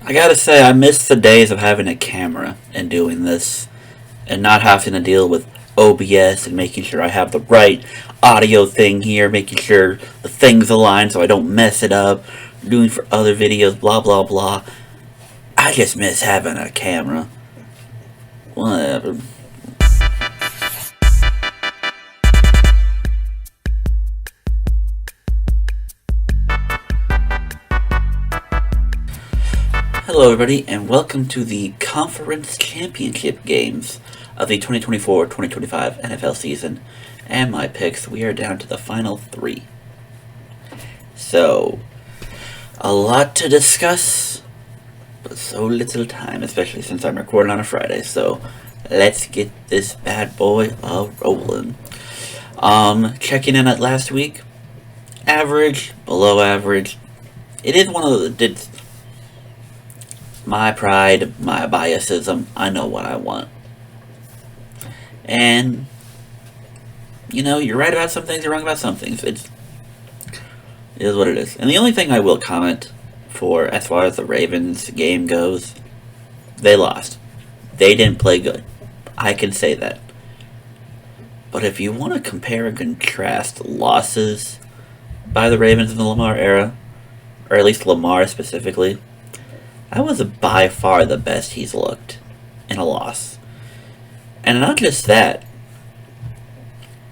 I gotta say, I miss the days of having a camera and doing this, and not having to deal with OBS and making sure I have the right audio thing here, making sure the things align so I don't mess it up, doing for other videos, blah blah blah. I just miss having a camera. Whatever. Hello everybody, and welcome to the Conference Championship games of the 2024-2025 NFL season. And my picks, we are down to the final three. So, a lot to discuss, but so little time, especially since I'm recording on a Friday. So, let's get this bad boy rolling. Checking in at last week, average, below average. It is one of the... My pride, my biasism, I know what I want. And, you know, you're right about some things, you're wrong about some things. It is what it is. And the only thing I will comment for as far as the Ravens game goes, they lost. They didn't play good. I can say that. But if you want to compare and contrast losses by the Ravens in the Lamar era, or at least Lamar specifically, that was by far the best he's looked in a loss. And not just that,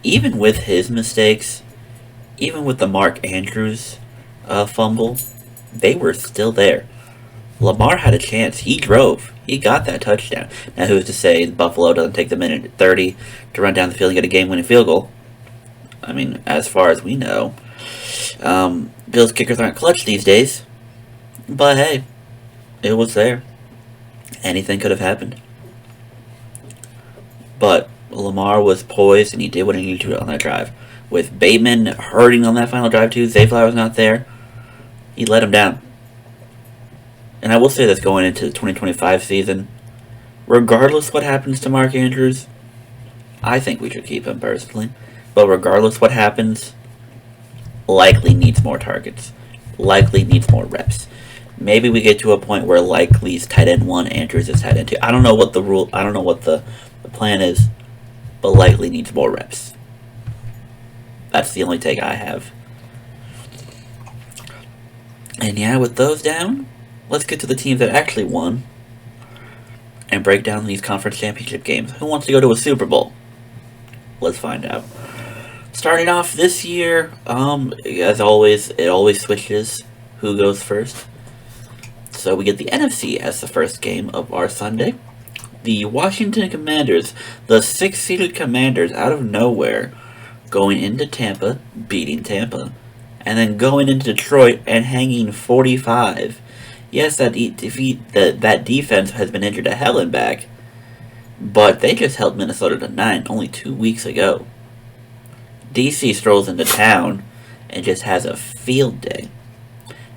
even with his mistakes, even with the Mark Andrews fumble, they were still there. Lamar had a chance. He drove. He got that touchdown. Now, who's to say Buffalo doesn't take the minute 30 to run down the field and get a game-winning field goal? I mean, as far as we know, Bills kickers aren't clutch these days. But hey, it was there. Anything could have happened. But Lamar was poised and he did what he needed to on that drive. With Bateman hurting on that final drive too, Zayflower was not there. He let him down. And I will say this going into the 2025 season, regardless what happens to Mark Andrews, I think we should keep him personally. But regardless what happens, likely needs more targets. Likely needs more reps. Maybe we get to a point where Likely's tight end 1, Andrews is tight end 2. I don't know what the plan is, but Likely needs more reps. That's the only take I have. And yeah, with those down, let's get to the teams that actually won and break down these conference championship games. Who wants to go to a Super Bowl? Let's find out. Starting off this year, as always, it always switches who goes first. So we get the NFC as the first game of our Sunday. The Washington Commanders, the 6th-seeded Commanders, out of nowhere, going into Tampa, beating Tampa, and then going into Detroit and hanging 45. Yes, that defense has been injured to hell and back, but they just held Minnesota to 9 only 2 weeks ago. DC strolls into town and just has a field day.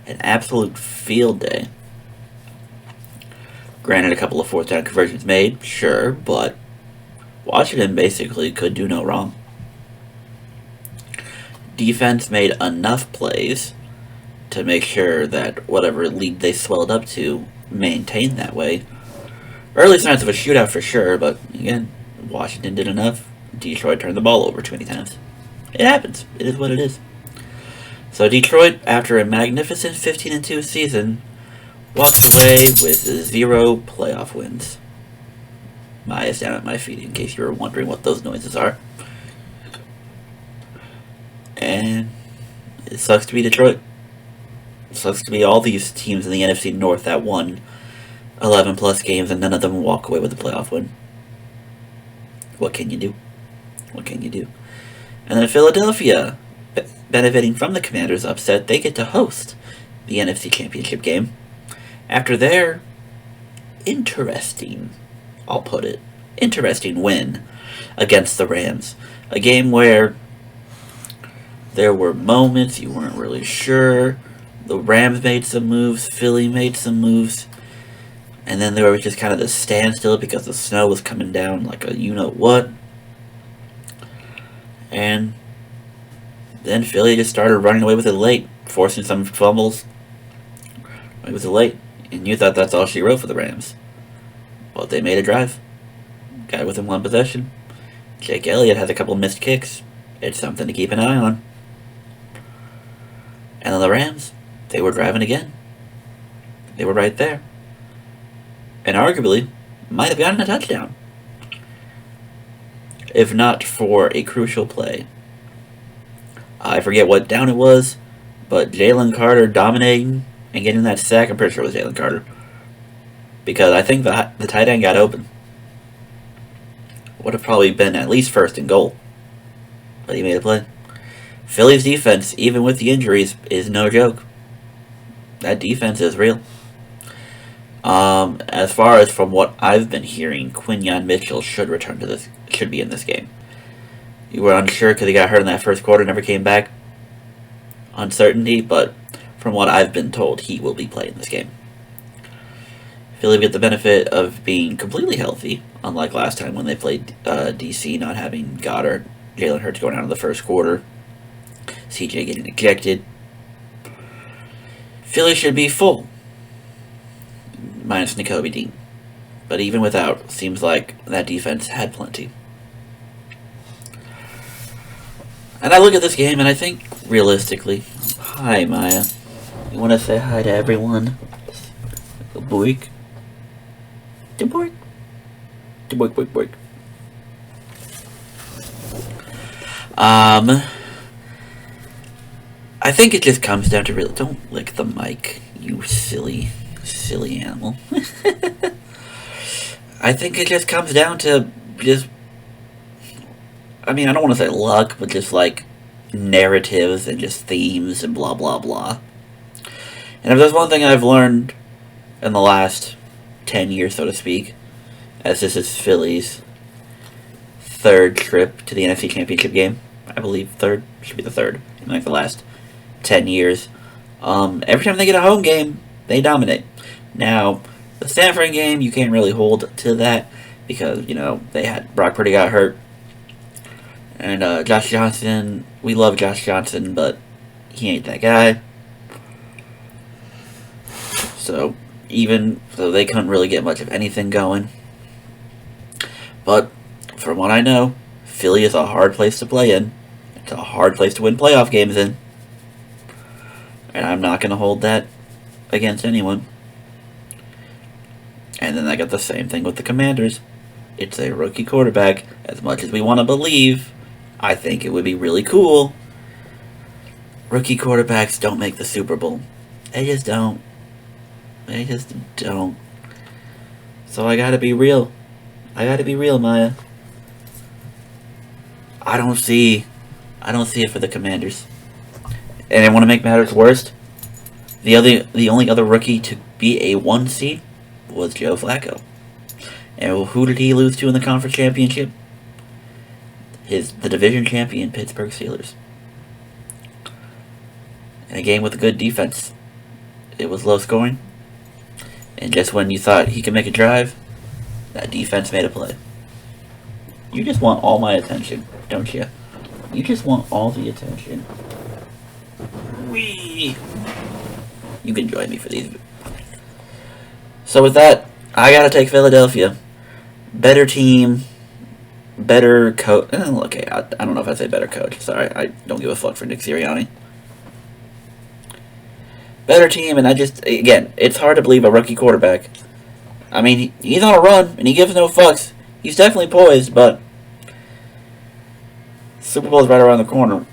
An absolute field day. Granted, a couple of fourth down conversions made, sure, but Washington basically could do no wrong. Defense made enough plays to make sure that whatever lead they swelled up to maintained that way. Early signs of a shootout for sure, but again, Washington did enough. Detroit turned the ball over too many times. It happens. It is what it is. So Detroit, after a magnificent 15-2 season, walks away with 0 playoff wins. My eyes down at my feet in case you were wondering what those noises are. And it sucks to be Detroit. It sucks to be all these teams in the NFC North that won 11 plus games and none of them walk away with a playoff win. What can you do? What can you do? And then Philadelphia, benefiting from the Commanders' upset, they get to host the NFC Championship game. After their interesting, I'll put it, interesting win against the Rams. A game where there were moments you weren't really sure. The Rams made some moves, Philly made some moves, and then there was just kind of the standstill because the snow was coming down like a you-know-what. And then Philly just started running away with it late, forcing some fumbles. It was late. And you thought that's all she wrote for the Rams. Well, they made a drive. Guy within one possession. Jake Elliott has a couple missed kicks. It's something to keep an eye on. And then the Rams, they were driving again. They were right there. And arguably, might have gotten a touchdown. If not for a crucial play. I forget what down it was, but Jalen Carter dominating and getting that sack. I'm pretty sure it was Jalen Carter. Because I think the tight end got open. Would have probably been at least first and goal. But he made a play. Philly's defense, even with the injuries, is no joke. That defense is real. As far as from what I've been hearing, Quinyon Mitchell should return to this. Should be in this game. You were unsure because he got hurt in that first quarter, never came back. Uncertainty, but from what I've been told, he will be playing this game. Philly get the benefit of being completely healthy, unlike last time when they played DC, not having Goddard, Jalen Hurts going out in the first quarter, CJ getting ejected. Philly should be full, minus Nakobe Dean. But even without, seems like that defense had plenty. And I look at this game and I think, realistically, hi Maya. You want to say hi to everyone? Boink. Boink. Boink, boink, boink. I think it just comes down to real. Don't lick the mic, you silly animal. I think it just comes down to just. I mean, I don't want to say luck, but just like narratives and just themes and blah blah blah. And if there's one thing I've learned in the last 10 years, so to speak, as this is Philly's third trip to the NFC Championship game, I believe third, should be the third in like the last 10 years. Every time they get a home game, they dominate. Now, the Stanford game, you can't really hold to that because, you know, they had Brock Purdy got hurt. And Josh Johnson, we love Josh Johnson, but he ain't that guy. So they couldn't really get much of anything going. But from what I know, Philly is a hard place to play in. It's a hard place to win playoff games in. And I'm not going to hold that against anyone. And then I got the same thing with the Commanders. It's a rookie quarterback. As much as we want to believe, I think it would be really cool. Rookie quarterbacks don't make the Super Bowl. They just don't. They just don't. So I gotta be real. I gotta be real, Maya. I don't see it for the Commanders. And I want to make matters worse. The only other rookie to be a 1 seed was Joe Flacco. And who did he lose to in the conference championship? The division champion Pittsburgh Steelers. In a game with a good defense. It was low scoring. And just when you thought he could make a drive, that defense made a play. You just want all my attention, don't you? You just want all the attention. Whee! You can join me for these. So with that, I gotta take Philadelphia. Better team, better coach. Okay, I don't know if I say better coach. Sorry, I don't give a fuck for Nick Sirianni. Better team, and again, it's hard to believe a rookie quarterback. I mean, he's on a run, and he gives no fucks. He's definitely poised, but Super Bowl's right around the corner.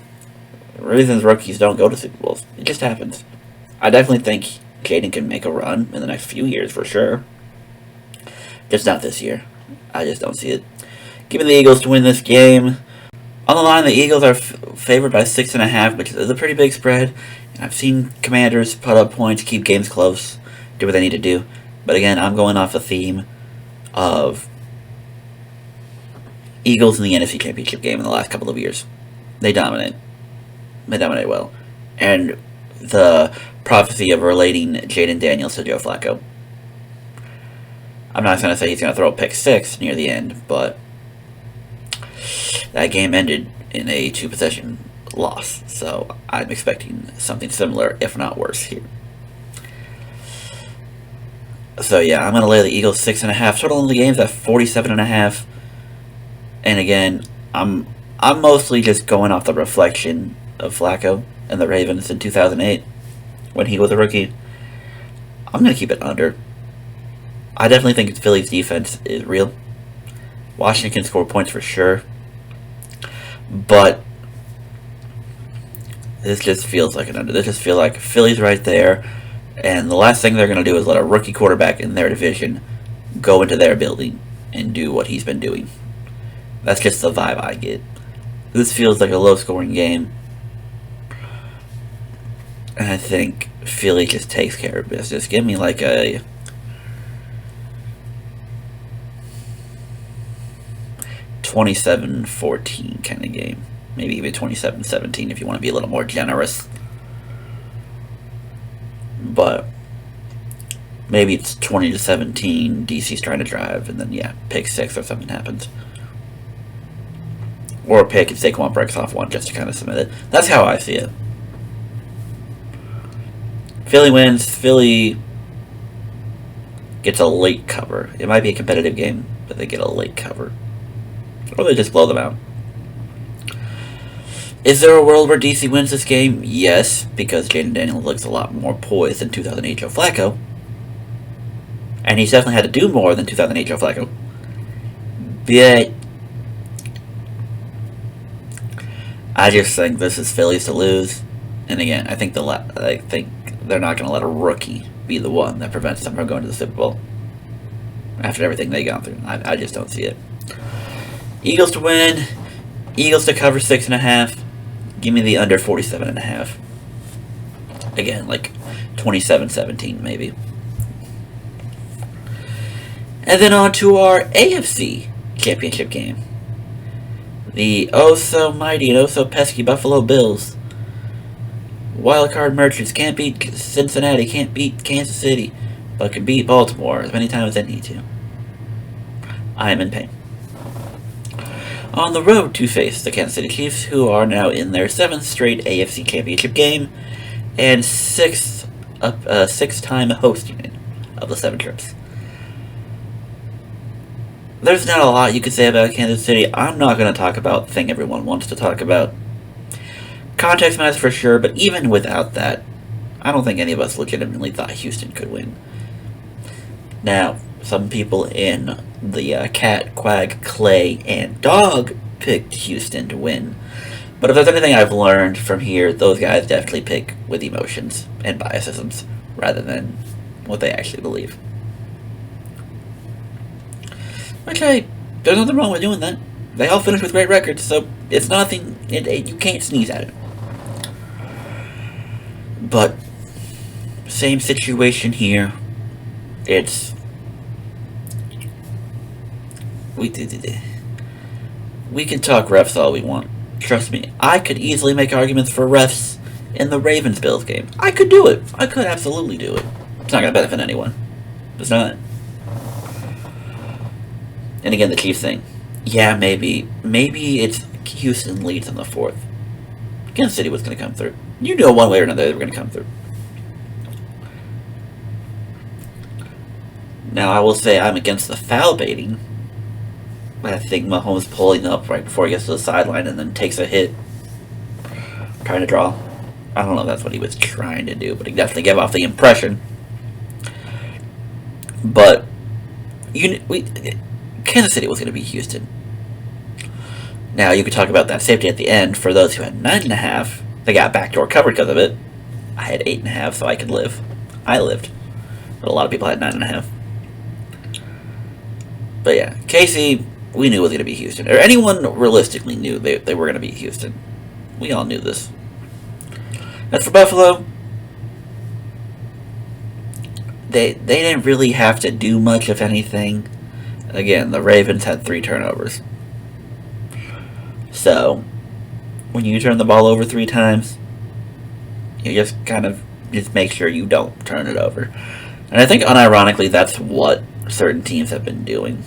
Reasons rookies don't go to Super Bowls. It just happens. I definitely think Jaden can make a run in the next few years for sure. Just not this year. I just don't see it. Give me the Eagles to win this game. On the line, the Eagles are favored by 6.5, which is a pretty big spread. I've seen Commanders put up points, keep games close, do what they need to do. But again, I'm going off a theme of Eagles in the NFC Championship game in the last couple of years. They dominate. They dominate well. And the prophecy of relating Jaden Daniels to Joe Flacco. I'm not going to say he's going to throw a pick 6 near the end, but that game ended in a 2-possession loss. So I'm expecting something similar, if not worse, here. So yeah, I'm going to lay the Eagles 6.5. Total in the games at 47.5. And again, I'm mostly just going off the reflection of Flacco and the Ravens in 2008 when he was a rookie. I'm going to keep it under. I definitely think Philly's defense is real. Washington can score points for sure. But this just feels like an under. This just feels like Philly's right there. And the last thing they're going to do is let a rookie quarterback in their division go into their building and do what he's been doing. That's just the vibe I get. This feels like a low-scoring game. And I think Philly just takes care of business. Give me like a 27-14 kind of game. Maybe even 27-17 if you want to be a little more generous. But maybe it's 20-17. DC's trying to drive, and then yeah, pick 6 or something happens. Or a pick and Saquon breaks off one just to kind of submit it. That's how I see it. Philly wins. Philly gets a late cover. It might be a competitive game, but they get a late cover. Or they just blow them out. Is there a world where DC wins this game? Yes, because Jaden Daniels looks a lot more poised than 2008 Joe Flacco. And he's definitely had to do more than 2008 Joe Flacco. But I just think this is Philly's to lose. And again, I think they're not going to let a rookie be the one that prevents them from going to the Super Bowl. After everything they've gone through. I just don't see it. Eagles to win. Eagles to cover 6.5. Give me the under 47.5. Again, like 27-17 maybe. And then on to our AFC Championship game. The oh-so-mighty and oh-so-pesky Buffalo Bills. Wildcard merchants can't beat Cincinnati, can't beat Kansas City, but can beat Baltimore as many times as they need to. I am in pain. On the road to face the Kansas City Chiefs, who are now in their 7th straight AFC Championship game and 6th-time hosting it of the 7 trips. There's not a lot you could say about Kansas City. I'm not going to talk about the thing everyone wants to talk about. Context matters for sure, but even without that, I don't think any of us legitimately thought Houston could win. Now, some people in the Cat, Quag, Clay, and Dog picked Houston to win. But if there's anything I've learned from here, those guys definitely pick with emotions and biasisms rather than what they actually believe. Okay, there's nothing wrong with doing that. They all finished with great records, so it's nothing, you can't sneeze at it. But, same situation here. It's... We can talk refs all we want. Trust me, I could easily make arguments for refs in the Ravens-Bills game. I could do it. I could absolutely do it. It's not going to benefit anyone. It's not. And again, the Chiefs thing. Yeah, maybe it's Houston leads in the 4th. Kansas City was going to come through. You know one way or another they were going to come through. Now, I will say I'm against the foul baiting. I think Mahomes pulling up right before he gets to the sideline and then takes a hit. Trying to draw. I don't know if that's what he was trying to do, but he definitely gave off the impression. But Kansas City was going to be Houston. Now, you could talk about that safety at the end. For those who had 9.5, they got backdoor covered because of it. I had 8.5, so I could live. I lived. But a lot of people had 9.5. But yeah, Casey, we knew it was going to be Houston. Or anyone realistically knew they were going to be Houston. We all knew this. As for Buffalo, they didn't really have to do much, if anything. Again, the Ravens had 3 turnovers. So, when you turn the ball over 3 times, you just make sure you don't turn it over. And I think unironically that's what certain teams have been doing.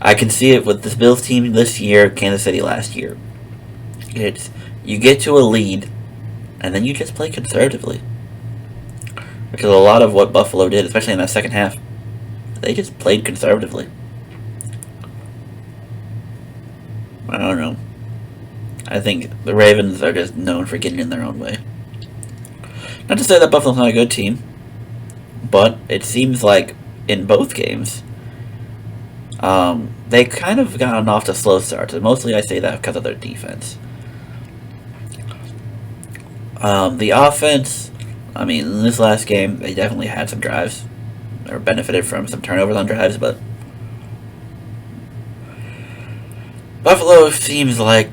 I can see it with this Bills team this year, Kansas City last year. It's, you get to a lead, and then you just play conservatively. Because a lot of what Buffalo did, especially in that second half, they just played conservatively. I don't know. I think the Ravens are just known for getting in their own way. Not to say that Buffalo's not a good team, but it seems like in both games, they kind of gotten off to slow starts. And mostly I say that because of their defense. The offense, I mean, in this last game, they definitely had some drives. Or benefited from some turnovers on drives, but Buffalo seems like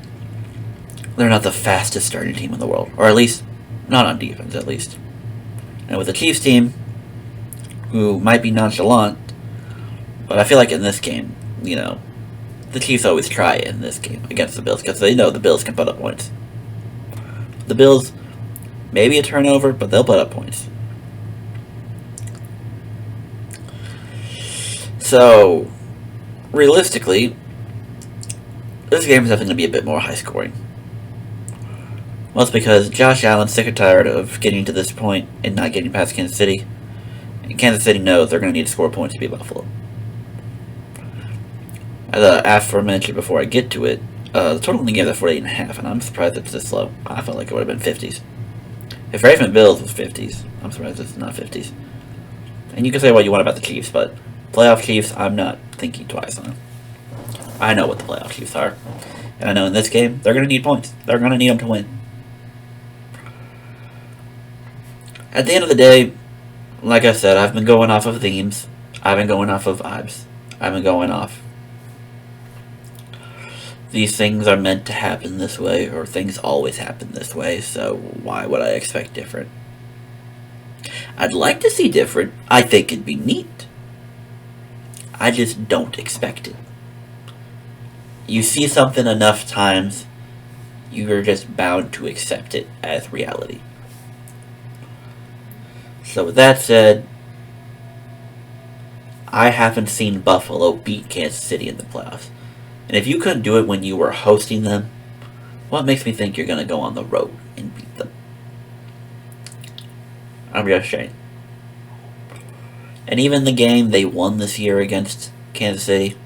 they're not the fastest starting team in the world. Or at least, not on defense, at least. And with the Chiefs team, who might be nonchalant, but I feel like in this game, you know, the Chiefs always try in this game against the Bills because they know the Bills can put up points. The Bills, maybe a turnover, but they'll put up points. So, realistically, this game is definitely going to be a bit more high scoring. Well, it's because Josh Allen's sick and tired of getting to this point and not getting past Kansas City. And Kansas City knows they're going to need to score points to beat Buffalo. As aforementioned before I get to it, the total in the game is at 48.5, and I'm surprised it's this low. I felt like it would have been 50s. If Ravens and Bills was 50s, I'm surprised it's not 50s. And you can say what you want about the Chiefs, but playoff Chiefs, I'm not thinking twice on them. I know what the playoff Chiefs are. And I know in this game, they're going to need points. They're going to need them to win. At the end of the day, like I said, I've been going off of themes. I've been going off of vibes. I've been going off. These things are meant to happen this way, or things always happen this way, so why would I expect different? I'd like to see different. I think it'd be neat. I just don't expect it. You see something enough times, you're just bound to accept it as reality. So with that said, I haven't seen Buffalo beat Kansas City in the playoffs. And if you couldn't do it when you were hosting them, what makes me think you're going to go on the road and beat them? I'm just saying. And even the game they won this year against Kansas City,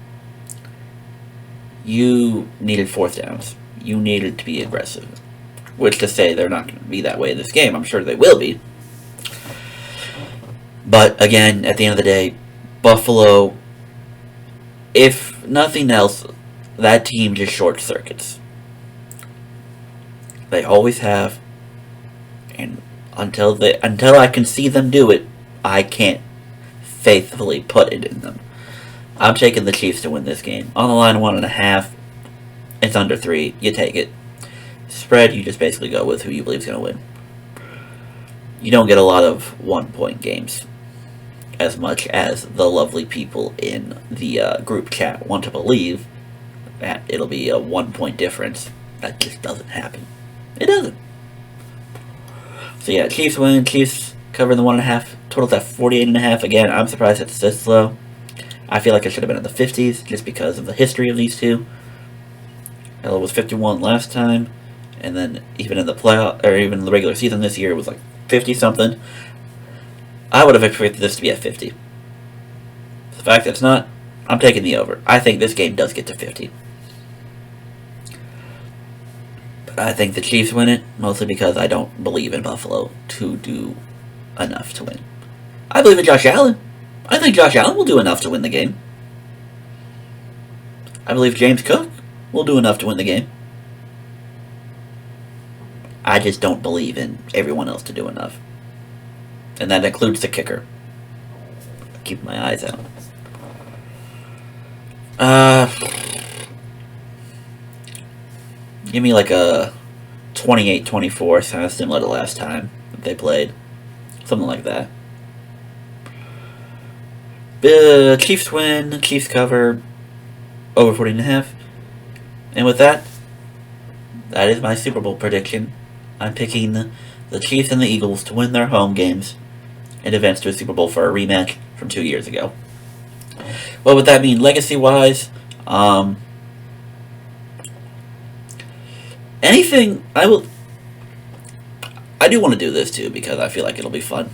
you needed fourth downs. You needed to be aggressive. Which to say they're not going to be that way in this game. I'm sure they will be. But again, at the end of the day, Buffalo, if nothing else, that team just short circuits. They always have. And until I can see them do it, I can't faithfully put it in them. I'm taking the Chiefs to win this game. On the line 1.5. It's under 3. You take it. Spread, you just basically go with who you believe is going to win. You don't get a lot of 1-point games as much as the lovely people in the group chat want to believe that it'll be a 1-point difference. That just doesn't happen. It doesn't. So yeah, Chiefs win. Chiefs cover the 1.5. Total's at 48.5. Again, I'm surprised it's this low. I feel like it should have been in the 50s just because of the history of these two. It was 51 last time, and then even in the playoff or even the regular season this year, it was like 50 something. I would have expected this to be at 50. The fact that it's not, I'm taking the over. I think this game does get to 50. But I think the Chiefs win it, mostly because I don't believe in Buffalo to do enough to win. I believe in Josh Allen. I think Josh Allen will do enough to win the game. I believe James Cook will do enough to win the game. I just don't believe in everyone else to do enough. And that includes the kicker. Keep my eyes out. Give me like a 28-24, kind of similar to last time that they played. Something like that. The Chiefs win, Chiefs cover, over 40.5. And with that, that is my Super Bowl prediction. I'm picking the Chiefs and the Eagles to win their home games and advance to a Super Bowl for a rematch from 2 years ago. What would that mean legacy-wise? Anything, I do want to do this too because I feel like it'll be fun.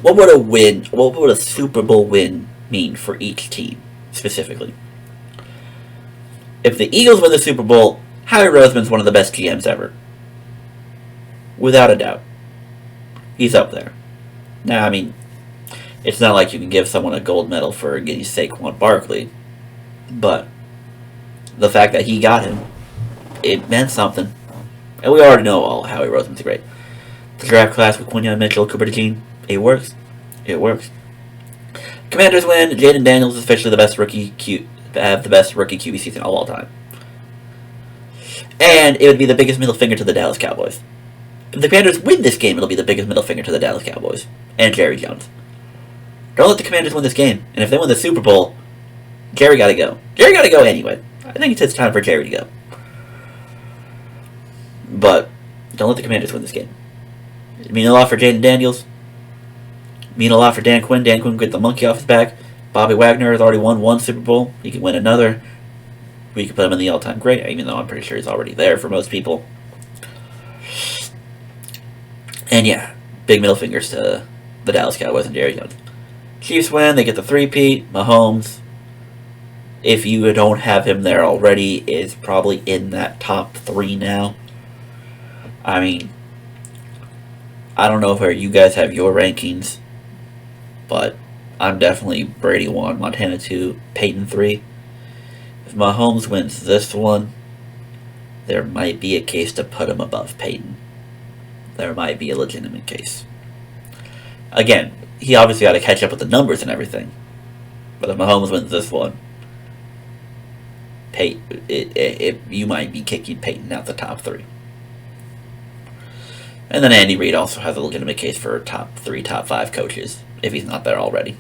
what would a win, what would a Super Bowl win mean for each team, specifically? If the Eagles win the Super Bowl, Howie Roseman's one of the best GMs ever. Without a doubt. He's up there. Now, I mean, it's not like you can give someone a gold medal for getting Saquon Barkley, but the fact that he got him, it meant something. And we already know all Howie Roseman's great. The draft class with Quinyon Mitchell, Cooper DeJean, it works. It works. Commanders win. Jaden Daniels is officially the best rookie QB season of all time. And it would be the biggest middle finger to the Dallas Cowboys. If the Commanders win this game, it'll be the biggest middle finger to the Dallas Cowboys and Jerry Jones. Don't let the Commanders win this game. And if they win the Super Bowl, Jerry gotta go. Jerry gotta go anyway. I think it's time for Jerry to go. But don't let the Commanders win this game. It mean a lot for Jaden Daniels. It mean a lot for Dan Quinn. Dan Quinn get the monkey off his back. Bobby Wagner has already won one Super Bowl. He can win another. We could put him in the all-time great, even though I'm pretty sure he's already there for most people. And yeah, big middle fingers to the Dallas Cowboys and Jerry Jones. Chiefs win. They get the three-peat. Mahomes, if you don't have him there already, is probably in that top 3 now. I mean, I don't know where you guys have your rankings, but I'm definitely Brady 1, Montana 2, Peyton 3. If Mahomes wins this one, there might be a case to put him above Peyton. There might be a legitimate case. Again, he obviously got to catch up with the numbers and everything. But if Mahomes wins this one, you might be kicking Peyton out the top 3. And then Andy Reid also has a legitimate case for top 3, top 5 coaches, if he's not there already.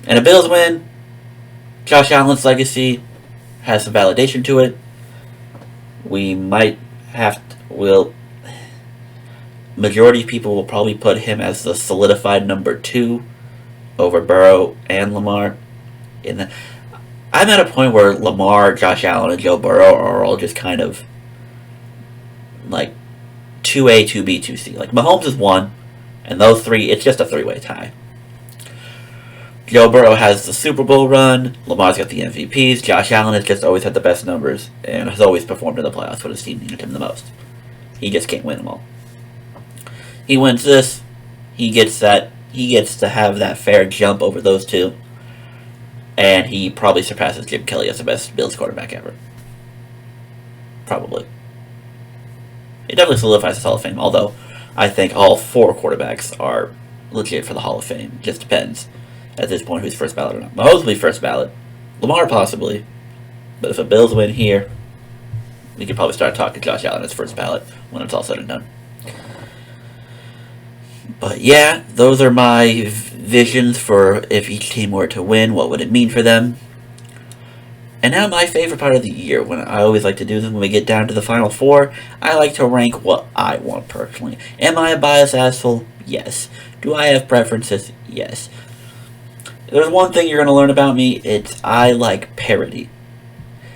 And a Bills win. Josh Allen's legacy has some validation to it. We might have to, majority of people will probably put him as the solidified number 2 over Burrow and Lamar. I'm at a point where Lamar, Josh Allen, and Joe Burrow are all just kind of like 2A, 2B, 2C. Like Mahomes is 1, and those 3, it's just a 3-way tie. Joe Burrow has the Super Bowl run. Lamar's got the MVPs. Josh Allen has just always had the best numbers and has always performed in the playoffs when his team needed him the most. He just can't win them all. He wins this. He gets to have that fair jump over those 2. And he probably surpasses Jim Kelly as the best Bills quarterback ever. Probably. It definitely solidifies his Hall of Fame, although I think all 4 quarterbacks are legit for the Hall of Fame. It just depends at this point who's first ballot or not. Mahomes will be first ballot. Lamar possibly. But if the Bills win here, we could probably start talking Josh Allen as first ballot when it's all said and done. But yeah, those are my visions for if each team were to win, what would it mean for them. And now my favorite part of the year, when I always like to do this when we get down to the Final 4, I like to rank what I want personally. Am I a biased asshole? Yes. Do I have preferences? Yes. There's one thing you're going to learn about me, it's I like parody.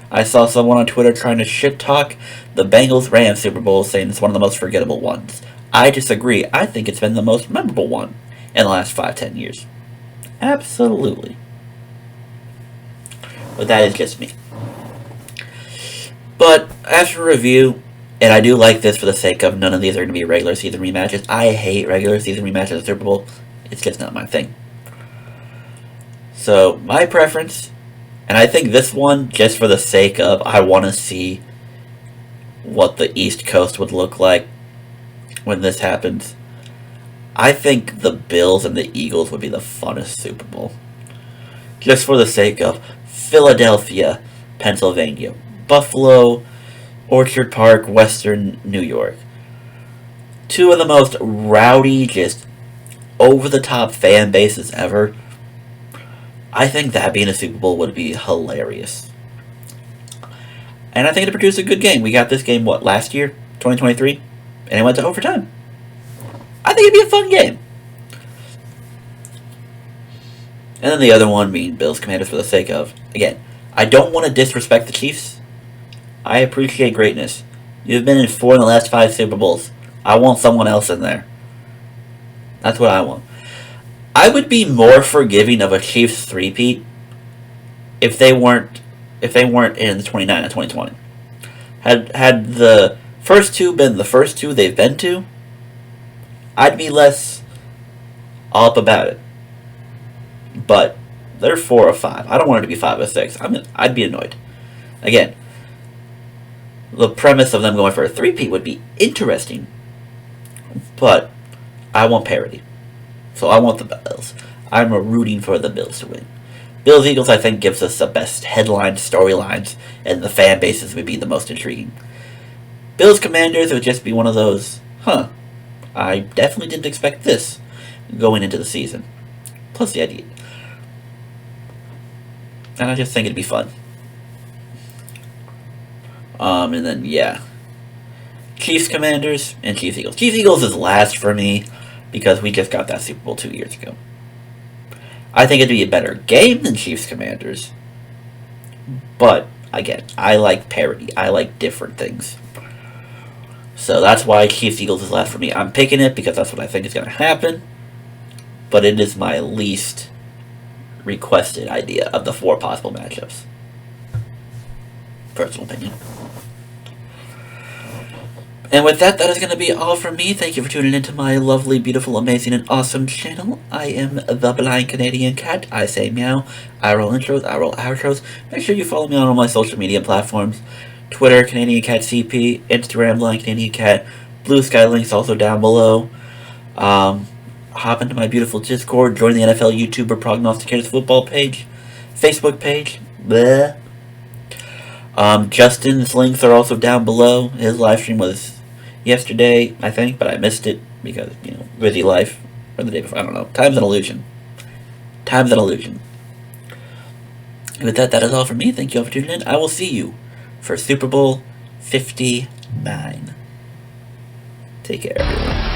I saw someone on Twitter trying to shit talk the Bengals-Rams Super Bowl, saying it's one of the most forgettable ones. I disagree. I think it's been the most memorable one in the last 5-10 years. Absolutely. But that is just me. But after review, and I do like this for the sake of none of these are going to be regular season rematches. I hate regular season rematches at the Super Bowl. It's just not my thing. So, my preference, and I think this one, just for the sake of, I want to see what the East Coast would look like when this happens. I think the Bills and the Eagles would be the funnest Super Bowl. Just for the sake of Philadelphia, Pennsylvania, Buffalo, Orchard Park, Western New York. 2 of the most rowdy, just over-the-top fan bases ever. I think that being a Super Bowl would be hilarious. And I think it'd produce a good game. We got this game, last year? 2023? And it went to overtime. I think it'd be a fun game. And then the other one being Bills Commanders for the sake of, again, I don't want to disrespect the Chiefs. I appreciate greatness. You've been in 4 in the last 5 Super Bowls. I want someone else in there. That's what I want. I would be more forgiving of a Chiefs three-peat if they weren't in the 29 and 2020. Had the first two been the first two they've been to, I'd be less up about it. But they're 4 or 5. I don't want it to be 5 or 6. I'd be annoyed. Again, the premise of them going for a three-peat would be interesting, but I want parity. So I want the Bills. I'm rooting for the Bills to win. Bills Eagles, I think, gives us the best headlines, storylines, and the fan bases would be the most intriguing. Bills Commanders would just be one of those, I definitely didn't expect this going into the season. Plus the idea. And I just think it'd be fun. And then, yeah. Chiefs Commanders and Chiefs Eagles. Chiefs Eagles is last for me because we just got that Super Bowl 2 years ago. I think it'd be a better game than Chiefs Commanders. But, again, I like parity. I like different things. So that's why Chiefs Eagles is last for me. I'm picking it because that's what I think is going to happen. But it is my least requested idea of the 4 possible matchups. Personal opinion. And with that, that is going to be all from me. Thank you for tuning into my lovely, beautiful, amazing, and awesome channel. I am the Blind Canadian Cat. I say meow. I roll intros. I roll outros. Make sure you follow me on all my social media platforms. Twitter, Canadian Cat CP. Instagram, Blind Canadian Cat. Blue Sky links also down below. Hop into my beautiful Discord. Join the NFL YouTuber Prognosticators football page. Facebook page. Bleh. Justin's links are also down below. His live stream was yesterday, I think, but I missed it because, busy life. Or the day before, I don't know. Time's an illusion. Time's an illusion. And with that, that is all from me. Thank you all for tuning in. I will see you for Super Bowl 59. Take care, everyone.